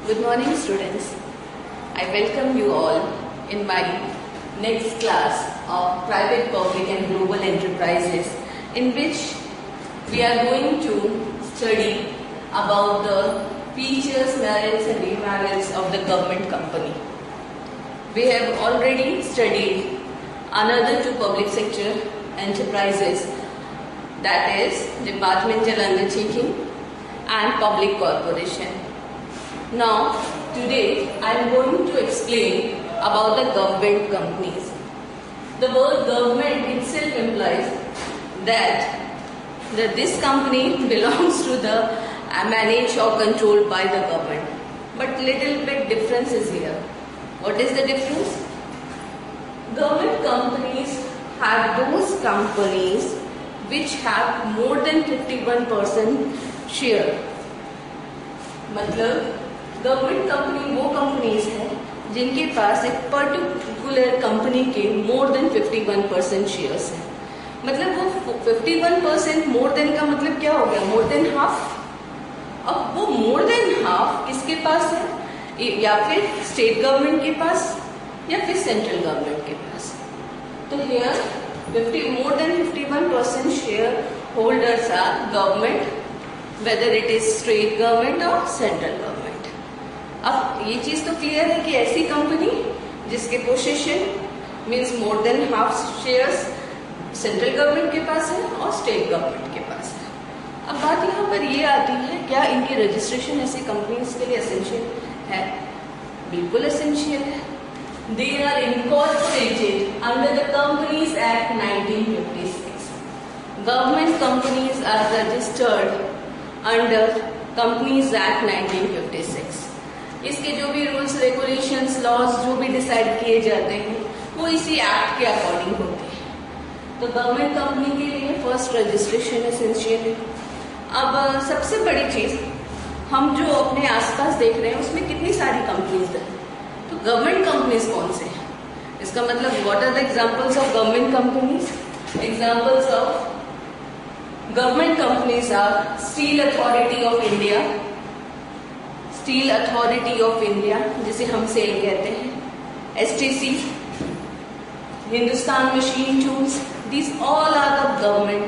Good morning, students. I welcome you all in my next class of Private, Public and Global Enterprises, in which we are going to study about the features, merits and demerits of the government company. We have already studied another two public sector enterprises, that is departmental undertaking and public corporation. Now, today I am going to explain about the government companies. The word government itself implies that this company belongs to the managed or controlled by the government. But little bit difference is here. What is the difference? Government companies have those companies which have more than 51% share. मतलब government company वो companies है जिनके पास एक particular company के मोर than 51% shares है. मतलब वो 51% more than का मतलब क्या हो गया? More than half. अब वो मोर देन हाफ किसके पास है? या फिर स्टेट गवर्नमेंट के पास या फिर सेंट्रल गवर्नमेंट के पास. तो here more than 51% shareholders are government, whether it is state government और सेंट्रल गवर्नमेंट. अब ये चीज तो क्लियर है कि ऐसी कंपनी जिसके position means more than half shares central government के पास है और स्टेट गवर्नमेंट के पास है. अब बात यहाँ पर ये आती है, क्या इनकी रजिस्ट्रेशन ऐसी कंपनीज के लिए एसेंशियल है? बिल्कुल एसेंशियल है. They are incorporated under the companies act 1956. Government companies are registered under companies act 1956. इसके जो भी रूल्स रेगुलेशंस लॉज जो भी डिसाइड किए जाते हैं वो इसी एक्ट के अकॉर्डिंग होते हैं. तो गवर्नमेंट कंपनी के लिए फर्स्ट रजिस्ट्रेशन एसेंशियल है. अब सबसे बड़ी चीज, हम जो अपने आसपास देख रहे हैं उसमें कितनी सारी कंपनीज हैं. तो गवर्नमेंट कंपनीज कौन से हैं? इसका मतलब what are the examples of government companies? Examples of government companies are steel authority of India, steel authority of India जिसे हम सेल कहते हैं, STC, Hindustan machine tools, these all are the government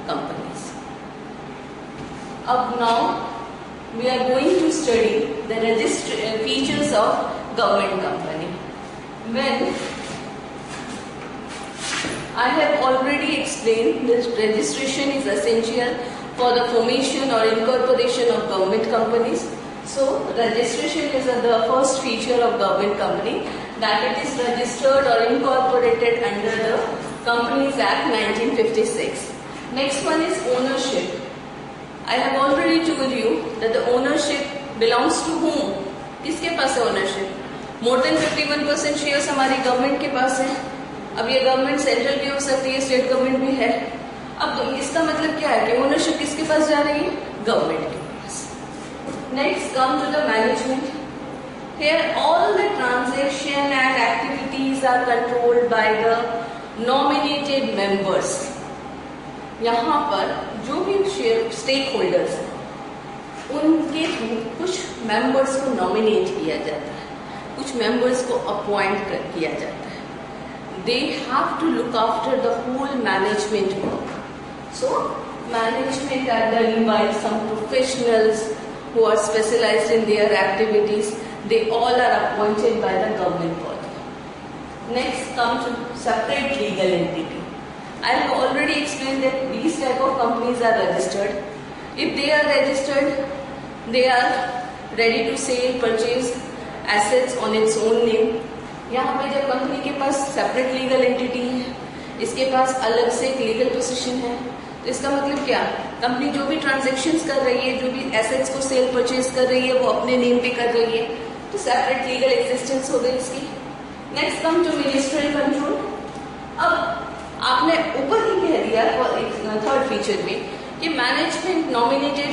companies. Up now we are going to study the features of government company. When I have already explained that registration is essential for the formation or incorporation of government companies. So registration is the first feature of government company, that it is registered or incorporated under the Companies Act 1956. Next one is ownership. I have already told you that the ownership belongs to whom? किसके पास है ownership? More than 51% shares हमारी government के पास है. अब ये government central भी हो सकती है, स्टेट गवर्नमेंट भी है. अब इसका मतलब क्या है कि ओनरशिप किसके पास जा रही है? गवर्नमेंट के पास. Next come to the management. Here all the transaction and activities are controlled by the nominated members. यहाँ पर जो भी स्टेक होल्डर्स हैं उनके थ्रू कुछ मेंबर्स को नॉमिनेट किया जाता है, कुछ मेंबर्स को अपॉइंट किया जाता है. They have to look after the whole management work. So management are done by some professionals who are specialized in their activities. They all are appointed by the government body. Next comes to separate legal entity. I have already explained that these type of companies are registered. If they are registered, they are ready to sell, purchase assets on its own name. यहाँ पे जब company के पास separate legal entity है, इसके पास अलग से एक legal position है, तो इसका मतलब क्या? कंपनी जो भी ट्रांजैक्शंस कर रही है, जो भी एसेट्स को सेल परचेज कर रही है, वो अपने नेम पे कर रही है, तो सेपरेट लीगल एग्जिस्टेंस हो गई इसकी. Next come to ministerial control. अब आपने ऊपर ही कह दिया थर्ड फीचर में कि मैनेजमेंट नॉमिनेटेड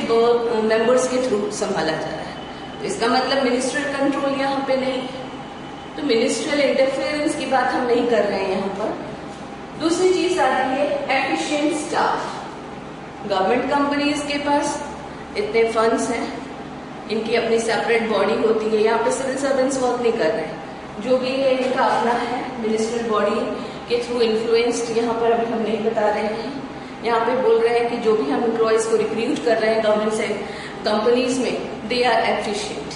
मेंबर्स के थ्रू संभाला जा रहा है, तो इसका मतलब मिनिस्ट्रियल कंट्रोल यहाँ पे नहीं. तो मिनिस्ट्रियल इंटरफेरेंस की बात हम नहीं कर रहे हैं यहाँ पर. दूसरी चीज आती है एफिशिएंट स्टाफ. गवर्नमेंट कंपनीज के पास इतने फंड्स हैं, इनकी अपनी सेपरेट बॉडी होती है। यहाँ पे सिविल सर्वेंट्स वर्क नहीं कर रहे हैं, जो भी है इनका अपना है मिनिस्ट्रियल बॉडी के थ्रू इन्फ्लुएंस्ड। यहाँ पर अभी हम नहीं बता रहे हैं, यहाँ पे बोल रहे हैं कि जो भी हम एम्प्लॉयज को रिक्रूट कर रहे हैं गवर्नमेंट से कंपनीज में, दे आर एफिशिएंट,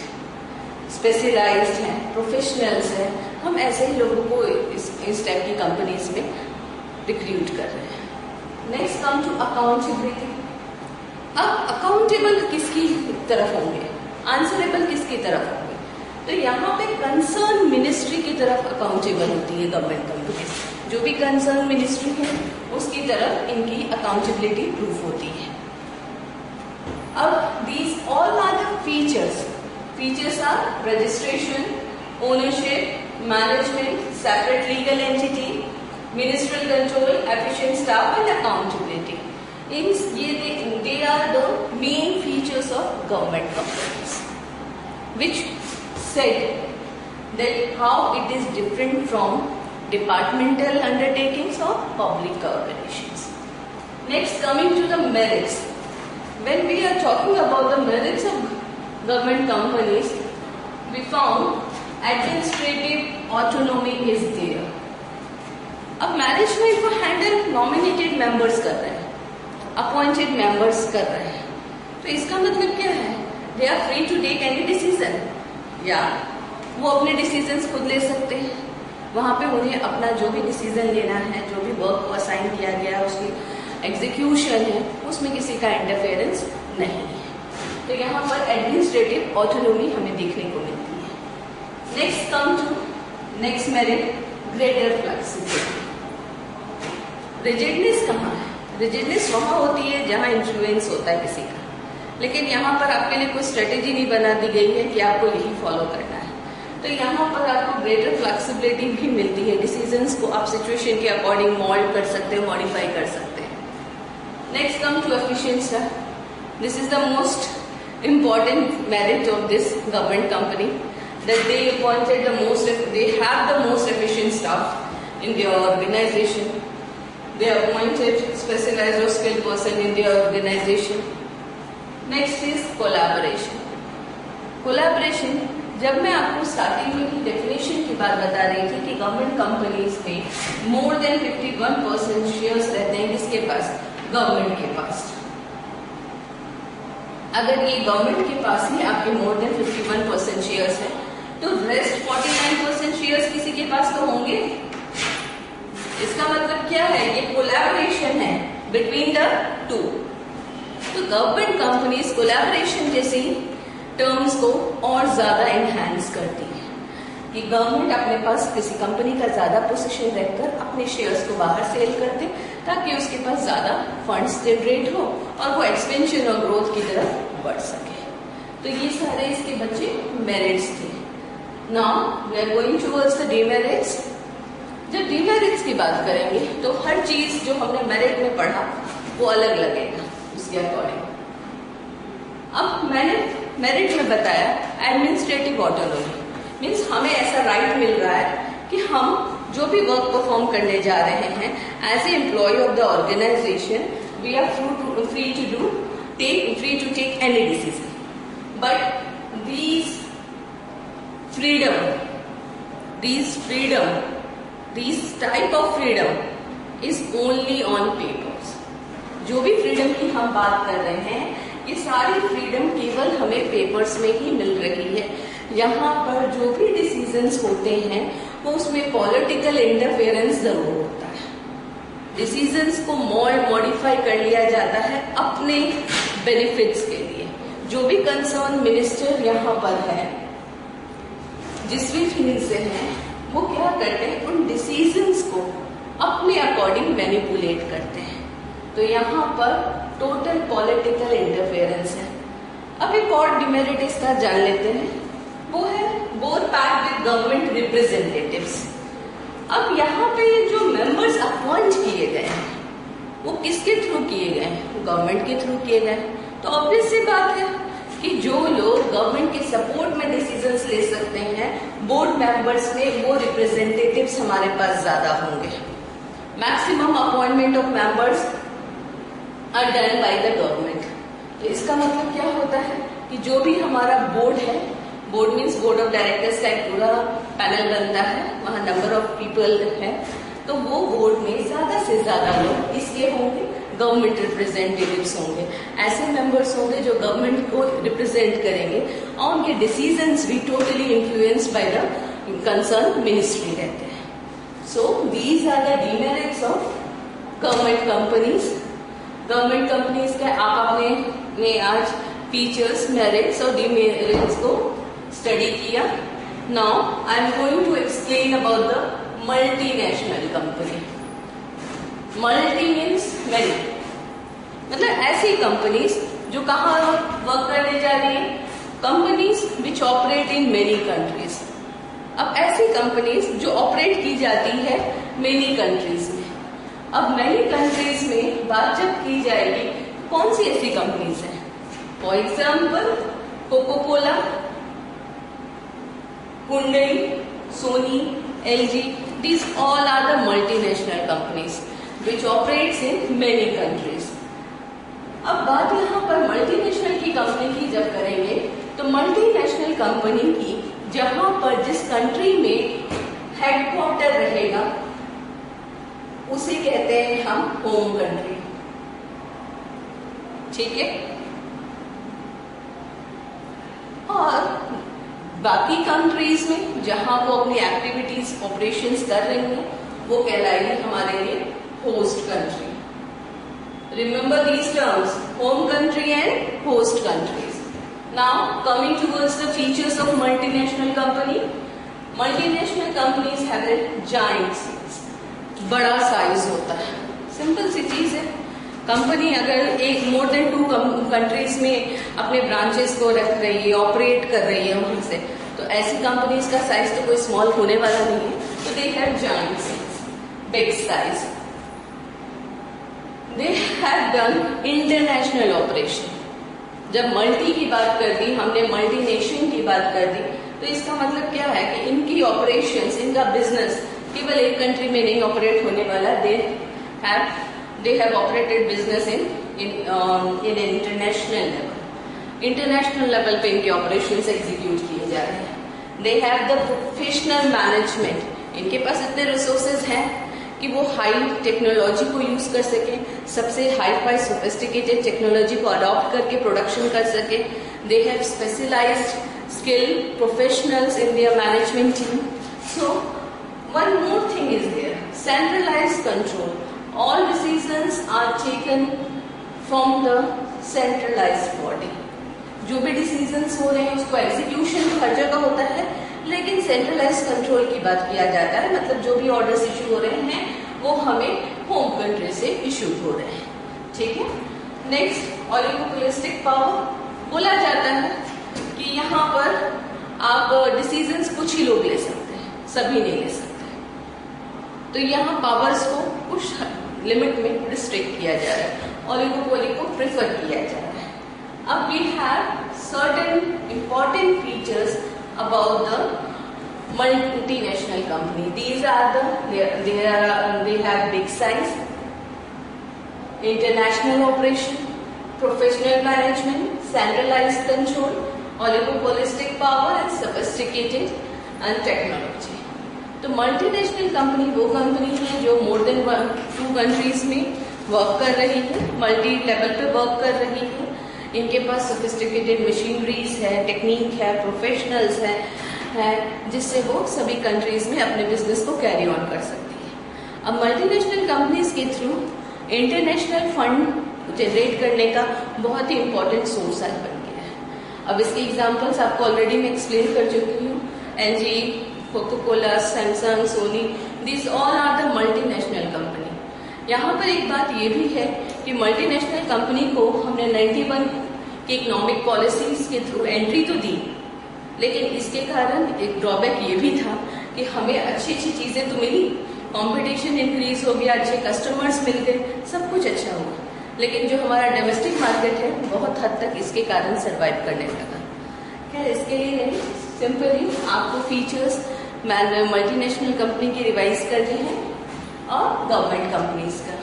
स्पेशलाइज्ड हैं, प्रोफेशनल्स हैं। हम ऐसे ही लोगों को इस टाइप की कंपनीज में रिक्रूट कर रहे हैं। Next come to accountability. अब अकाउंटेबल किसकी तरफ होंगे, आंसरेबल किसकी तरफ होंगे? तो यहाँ पे कंसर्न मिनिस्ट्री की तरफ अकाउंटेबल होती है गवर्नमेंट कंपनीज। जो भी कंसर्न मिनिस्ट्री है उसकी तरफ इनकी अकाउंटेबिलिटी प्रूफ होती है। अब these all are the features are registration, ownership, management, separate legal entity, ministerial control, efficient staff and accountability. They are the main features of government companies, which said that how it is different from departmental undertakings or public corporations. Next, coming to the merits. When we are talking about the merits of government companies, we found administrative autonomy is there. अब management को handle nominated members कर रहे हैं, appointed members कर रहे हैं। तो इसका मतलब क्या है? They are free to take any decision, या वो अपने डिसीजंस खुद ले सकते हैं। वहां पे उन्हें अपना जो भी डिसीजन लेना है, जो भी वर्क को असाइन किया गया है, उसकी एग्जीक्यूशन है, उसमें किसी का इंटरफेरेंस नहीं है। तो यहाँ पर एडमिनिस्ट्रेटिव ऑटोनॉमी हमें देखने को मिलती है। Next come to next merit, greater flexibility. Rigidness कहाँ है? रिजिडनेस वहां होती है जहां इन्फ्लुएंस होता है किसी का, लेकिन यहाँ पर आपके लिए कोई स्ट्रेटेजी नहीं बना दी गई है कि आपको यही फॉलो करना है। तो यहाँ पर आपको ग्रेटर फ्लेक्सिबिलिटी भी मिलती है। डिसीजंस को आप सिचुएशन के अकॉर्डिंग मॉल्ड कर सकते हो, मॉडिफाई कर सकते हैं। Next come to efficiency. This is the most important merit of this government company, that they have the most efficient staff in their organization. They are appointed specialized or skilled person in their organization. Next is collaboration. Collaboration, जब मैं आपको starting में definition की बात बता रही थी कि गवर्नमेंट कंपनीज में मोर देन 51% शेयर्स रहते हैं किसके पास? गवर्नमेंट के पास। अगर ये गवर्नमेंट के पास ही आपके मोर देन 51% शेयर्स है, तो रेस्ट 49% शेयर्स किसी के पास तो होंगे। इसका मतलब क्या है? ये कोलैबोरेशन है बिटवीन द टू। तो गवर्नमेंट कंपनीज कोलैबोरेशन जैसी टर्म्स को और ज्यादा एनहांस करती है कि गवर्नमेंट अपने पास किसी कंपनी का ज्यादा पोजीशन रखकर अपने शेयर्स को बाहर सेल करते, ताकि उसके पास ज्यादा फंड्स जनरेट हो और वो एक्सपेंशन और ग्रोथ की तरफ बढ़ सके। तो ये सारे इसके बच्चे मेरिट्स थे। Now we are going towards the demerits. जब डीमेरिट्स की बात करेंगे तो हर चीज जो हमने मेरिट में पढ़ा वो अलग लगेगा उसके अकॉर्डिंग। अब मैंने मेरिट में बताया एडमिनिस्ट्रेटिव ऑटोनॉमी, मीन्स हमें ऐसा राइट मिल रहा है कि हम जो भी वर्क परफॉर्म करने जा रहे हैं as a employ of the organisation, we are free to take any decision, but these type of freedom is only on papers. जो भी फ्रीडम की हम बात कर रहे हैं, ये सारी फ्रीडम केवल हमें पेपर्स में ही मिल रही है। यहाँ पर जो भी डिसीजंस होते हैं वो उसमें पॉलिटिकल इंटरफेरेंस जरूर होता है। डिसीजंस को मॉडिफाई कर लिया जाता है अपने बेनिफिट्स के लिए। जो भी कंसर्न मिनिस्टर यहाँ पर है, जिस भी फील्ड से है, वो क्या करते हैं? उन डिसीजंस को अपने अकॉर्डिंग मैनिपुलेट करते हैं। तो यहाँ पर टोटल पॉलिटिकल इंटरफेरेंस है। अब एक और डिमेरिट इसका जान लेते हैं, वो है bore packed with government representatives. अब यहाँ पे जो मेंबर्स अपॉइंट किए गए हैं वो किसके थ्रू किए गए हैं? गवर्नमेंट के थ्रू किए गए। तो ऑब्वियस सी बात है कि जो लोग गवर्नमेंट के सपोर्ट में डिसीजंस ले सकते हैं, बोर्ड मेंबर्स में वो रिप्रेजेंटेटिव्स हमारे पास ज्यादा होंगे। Maximum appointment of members are done by the government. तो इसका मतलब क्या होता है कि जो भी हमारा बोर्ड है, board means board of directors का एक पूरा पैनल बनता है, वहाँ नंबर ऑफ पीपल है, तो वो बोर्ड में ज्यादा से ज्यादा लोग किसके होंगे, गवर्नमेंट रिप्रेजेंटेटिव्स होंगे, ऐसे मेंबर्स होंगे जो गवर्नमेंट को रिप्रेजेंट करेंगे और उनके डिसीजंस भी totally influenced by the concern ministry रहते हैं. So these are the demerits of government companies. Government companies का आप आपने आज फीचर्स, मेरिट्स और डिमेरिट्स को स्टडी किया. Now I am going to explain about the multinational company. Multi means many, मतलब ऐसी कंपनीज जो कहाँ वर्क करने जा रही है, companies which operate in many countries. अब ऐसी कंपनीज जो ऑपरेट की जाती है मेनी कंट्रीज में. अब मेनी कंट्रीज में बात जब की जाएगी, कौन सी ऐसी कंपनीज हैं? For example Coca Cola, Hyundai, Sony, LG, these all are the multinational companies which operates in many countries. अब बात यहाँ पर मल्टीनेशनल की कंपनी की जब करेंगे तो मल्टीनेशनल कंपनी की जहां पर जिस कंट्री में हेडक्वार्टर रहेगा उसे कहते हैं हम होम कंट्री. ठीक है. और बाकी कंट्रीज में जहां वो अपनी एक्टिविटीज, ऑपरेशंस कर रही हैं, वो कहलाएगी हमारे लिए host country. Remember these terms, home country and host countries. Now coming towards the features of multinational company. Multinational companies have a giant size, बड़ा साइज होता है. सिंपल सी चीज है, कंपनी अगर एक मोर देन 2 कंट्रीज में अपने ब्रांचेस को रख रही है, ऑपरेट कर रही है वहां से, तो ऐसी कंपनीज का साइज तो कोई स्मॉल होने वाला नहीं है. तो they have giant size, big size. They have done international operation. जब मल्टी की बात कर दी हमने, मल्टीनेशन की बात कर दी, तो इसका मतलब क्या है कि इनकी ऑपरेशंस, इनका बिजनेस केवल एक कंट्री में नहीं ऑपरेट होने वाला. They have operated business in international level. International level पे इनके operations execute किए जा रहे हैं. They have the professional management. इनके पास इतने resources हैं कि वो हाई टेक्नोलॉजी को यूज कर सके, सबसे हाई फाई सोफिस्टिकेटेड टेक्नोलॉजी को अडॉप्ट करके प्रोडक्शन कर सके. They have specialized skilled professionals in their management team. So one more thing is there, centralized control. All decisions are taken from the centralized body. जो भी decisions हो रहे हैं उसको एग्जीक्यूशन हर जगह होता है, लेकिन सेंट्रलाइज कंट्रोल की बात किया जाता है. मतलब जो भी ऑर्डर्स इशू हो रहे हैं वो हमें होम कंट्री से इशू हो रहे हैं. ठीक है. Next, oligopolistic power. बोला जाता है कि यहाँ पर आप डिसीजंस कुछ ही लोग ले सकते हैं, सभी नहीं ले सकते. तो यहाँ पावर्स को कुछ लिमिट में रिस्ट्रिक्ट किया जा रहा है, ऑलिगोपोली को प्रेफर किया जा रहा है. अब we have certain important features about the multinational company. These are they have big size, international operation, professional management, centralized control, oligopolistic power and sophisticated and technology. तो मल्टीनेशनल कंपनी वो company है जो more than 2 countries में work कर रही है, multi level पे work कर रही है. इनके पास सोफिस्टिकेटेड मशीनरीज है, टेक्निक है, प्रोफेशनल्स है जिससे वो सभी कंट्रीज में अपने बिजनेस को कैरी ऑन कर सकती है. अब मल्टीनेशनल कंपनीज के थ्रू इंटरनेशनल फंड जनरेट करने का बहुत ही इंपॉर्टेंट सोर्स बन गया है. अब इसके एग्जांपल्स आपको ऑलरेडी मैं एक्सप्लेन कर चुकी हूँ. LG, Coca Cola, Samsung, Sony, this all are the multinational company. यहाँ पर एक बात ये भी है कि मल्टीनेशनल कंपनी को हमने 91 की इकोनॉमिक पॉलिसीज के थ्रू एंट्री तो दी, लेकिन इसके कारण एक ड्रॉबैक ये भी था कि हमें अच्छी अच्छी चीजें तो मिली, कंपटीशन इंक्रीज हो गया, अच्छे कस्टमर्स मिल गए, सब कुछ अच्छा हुआ, लेकिन जो हमारा डोमेस्टिक मार्केट है बहुत हद तक इसके कारण सर्वाइव करने लगा. क्या इसके लिए नहीं, सिंपली आपको फीचर्स मल्टीनेशनल कंपनी की रिवाइज करनी है और गवर्नमेंट कंपनीज का.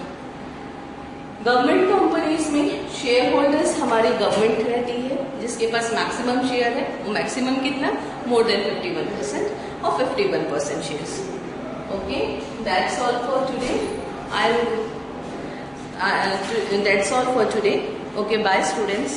गवर्नमेंट कंपनीज में शेयर होल्डर्स हमारी गवर्नमेंट रहती है जिसके पास मैक्सिमम शेयर है, वो मैक्सिमम कितना, मोर देन 51% और 51% shares. Okay, that's all for today. That's all for today. Okay, bye students.